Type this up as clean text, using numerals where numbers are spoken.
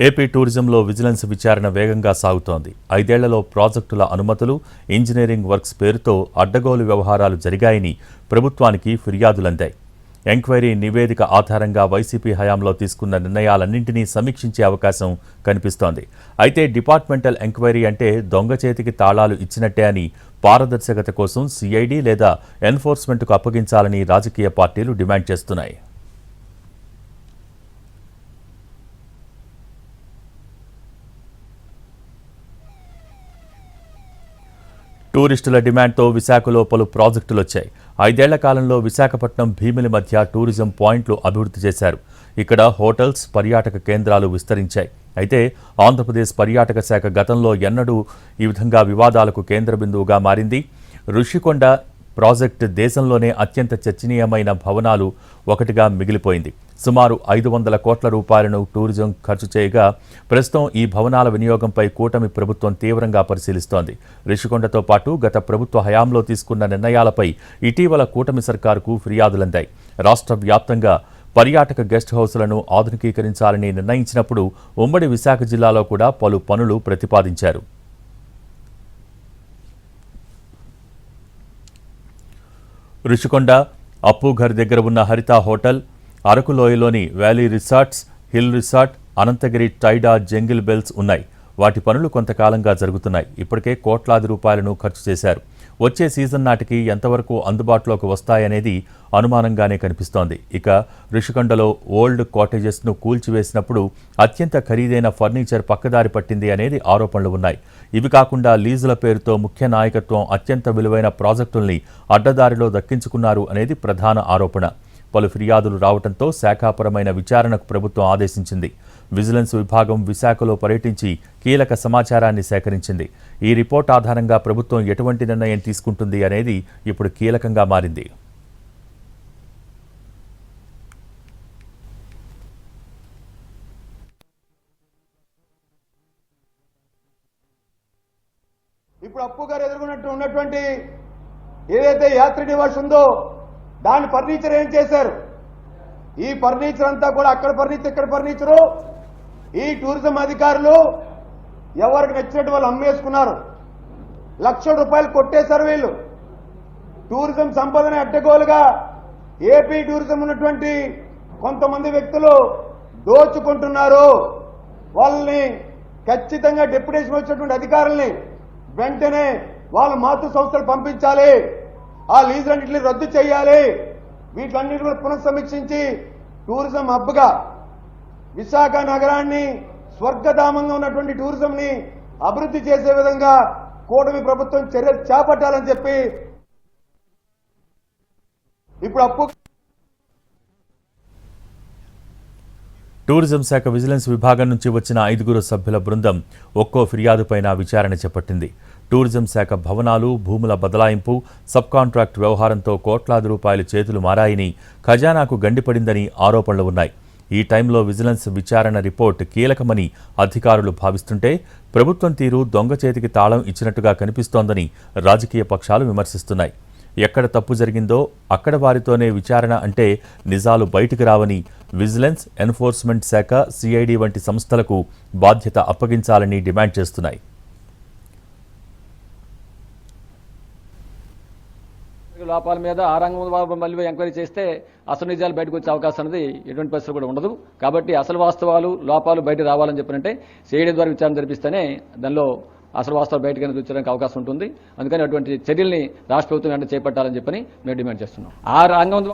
AP టూరిజంలో vigilance విచారణ వేగంగా సాగుతోంది. 5 ఏళ్లలో ప్రాజెక్టుల అనుమతులు, ఇంజనీరింగ్ వర్క్స్ పేరుతో అడ్డగోలు వ్యవహారాలు జరిగాయని ప్రభుత్వానికి ఫిర్యాదులందాయి. ఎంక్వైరీ నివేదిక ఆధారంగా వైసీపీ హయాంలో తీసుకున్న నిర్ణయాలన్నింటినీ సమీక్షించే అవకాశం కనిపిస్తోంది. అయితే డిపార్ట్మెంటల్ ఎంక్వైరీ అంటే దొంగ చేతికి తాళాలు ఇచ్చినట్టే అని పారదర్శకత కోసం సిఐడి లేదా ఎన్ఫోర్స్మెంట్కు అప్పగించాలని రాజకీయ పార్టీలు డిమాండ్ చేస్తున్నాయి. టూరిస్టుల డిమాండ్తో విశాఖలో పలు ప్రాజెక్టులు వచ్చాయి. 5 ఏళ్ల కాలంలో విశాఖపట్నం, భీమిలి మధ్య టూరిజం పాయింట్లు అభివృద్ధి చేశారు. ఇక్కడ హోటల్స్, పర్యాటక కేంద్రాలు విస్తరించాయి. అయితే ఆంధ్రప్రదేశ్ పర్యాటక శాఖ గతంలో ఎన్నడూ ఈ విధంగా వివాదాలకు కేంద్ర బిందువుగా మారింది. రుషికొండ ప్రాజెక్టు దేశంలోనే అత్యంత చర్చనీయమైన భవనాలు ఒకటిగా మిగిలిపోయింది. సుమారు 500 కోట్ల రూపాయలను టూరిజం ఖర్చు చేయగా ప్రస్తుతం ఈ భవనాల వినియోగంపై కూటమి ప్రభుత్వం తీవ్రంగా పరిశీలిస్తోంది. రుషికొండతో పాటు గత ప్రభుత్వ హయాంలో తీసుకున్న నిర్ణయాలపై ఇటీవల కూటమి సర్కారుకు ఫిర్యాదులందాయి. రాష్ట్ర వ్యాప్తంగా పర్యాటక గెస్ట్ హౌస్లను ఆధునికీకరించాలని నిర్ణయించినప్పుడు ఉమ్మడి విశాఖ జిల్లాలో కూడా పలు పనులు ప్రతిపాదించారు. రుషికొండ, అప్పుఘర్ దగ్గర ఉన్న హరిత హోటల్, అరకులోయలోని valley resorts, hill resort, Ananthagiri Tyda, jungle bells ఉన్నాయి. వాటి పనులు కొంతకాలంగా జరుగుతున్నాయి. ఇప్పటికే కోట్లాది రూపాయలను ఖర్చు చేశారు. వచ్చే సీజన్ నాటికి ఎంతవరకు అందుబాటులోకి వస్తాయనేది అనుమానంగానే కనిపిస్తోంది. ఇక రుషికొండలో ఓల్డ్ కాటేజెస్ను కూల్చివేసినప్పుడు అత్యంత ఖరీదైన ఫర్నిచర్ పక్కదారి పట్టింది అనేది ఆరోపణలు ఉన్నాయి. ఇవి కాకుండా లీజుల పేరుతో ముఖ్య నాయకత్వం అత్యంత విలువైన ప్రాజెక్టుల్ని అడ్డదారిలో దక్కించుకున్నారు అనేది ప్రధాన ఆరోపణ. పలు ఫిర్యాదులు రావడంతో శాఖాపరమైన విచారణకు ప్రభుత్వం ఆదేశించింది. విజిలెన్స్ విభాగం విశాఖలో పర్యటించి కీలక సమాచారాన్ని సేకరించింది. ఈ రిపోర్ట్ ఆధారంగా ప్రభుత్వం ఎటువంటి నిర్ణయం తీసుకుంటుంది అనేది ఇప్పుడు కీలకంగా మారింది. ఇప్పుడు అప్పు గారు ఎదుర్కొన్నట్టు ఉన్నటువంటి ఏదైతే యాత్రి నివాస్ ఉందో దాని ఫర్నిచర్ ఏం చేశారు? ఈ ఫర్నిచర్ అంతా కూడా అక్కడ ఫర్నిచర్, ఇక్కడ ఫర్నిచరు ఈ టూరిజం అధికారులు ఎవరికి నచ్చినట్టు వాళ్ళు అమ్మేసుకున్నారు. లక్షల రూపాయలు కొట్టేశారు వీళ్ళు. టూరిజం సంపదని అడ్డగోలుగా ఏపీ టూరిజం ఉన్నటువంటి కొంతమంది వ్యక్తులు దోచుకుంటున్నారు. వాళ్ళని ఖచ్చితంగా డెప్యుటేషన్ వచ్చినటువంటి అధికారుల్ని వెంటనే వాళ్ళ మాతృ సంస్థలు పంపించాలి. ఆ లీజులన్నింటినీ రద్దు చేయాలి. వీటన్నిటి కూడా పునఃసమీక్షించి టూరిజం హబ్గా విశాఖ నగరాన్ని స్వర్గధామంగా ఉన్నటువంటి టూరిజంని అభివృద్ధి చేసే విధంగా కూటమి ప్రభుత్వం చర్యలు చేపట్టాలని చెప్పి ఇప్పుడు అప్పు టూరిజం శాఖ విజిలెన్స్ విభాగం నుంచి వచ్చిన 5 సభ్యుల బృందం ఒక్కో ఫిర్యాదుపైన విచారణ చేపట్టింది. టూరిజం శాఖ భవనాలు, భూముల బదలాయింపు, సబ్ కాంట్రాక్ట్ వ్యవహారంతో కోట్లాది రూపాయలు చేతులు మారాయని, ఖజానాకు గండిపడిందని ఆరోపణలు ఉన్నాయి. ఈ టైంలో విజిలెన్స్ విచారణ రిపోర్ట్ కీలకమని అధికారులు భావిస్తుంటే ప్రభుత్వం తీరు దొంగ చేతికి తాళం ఇచ్చినట్టుగా కనిపిస్తోందని రాజకీయ పక్షాలు విమర్శిస్తున్నాయి. ఎక్కడ తప్పు జరిగిందో అక్కడ వారితోనే విచారణ అంటే నిజాలు బయటికి రావని విజిలెన్స్, ఎన్ఫోర్స్మెంట్ శాఖ, సిఐడి వంటి సంస్థలకు బాధ్యత అప్పగించాలని డిమాండ్ చేస్తున్నాయి. లోపాల మీద ఆ రంగం మళ్ళీ ఎంక్వైరీ చేస్తే అసలు నిజాలు బయటకు వచ్చే అవకాశం అనేది ఎటువంటి పరిస్థితులు కూడా ఉండదు. కాబట్టి అసలు వాస్తవాలు, లోపాలు బయట రావాలని చెప్పినంటే సిఐడి ద్వారా విచారణ జరిపిస్తేనే దానిలో అసలు వాస్తవాలు బయటకు వచ్చడానికి అవకాశం ఉంటుంది. అందుకని అటువంటి చర్యల్ని రాష్ట్ర ప్రభుత్వం వెంటనే చేపట్టాలని చెప్పని మేము డిమాండ్ చేస్తున్నాం. ఆ రంగం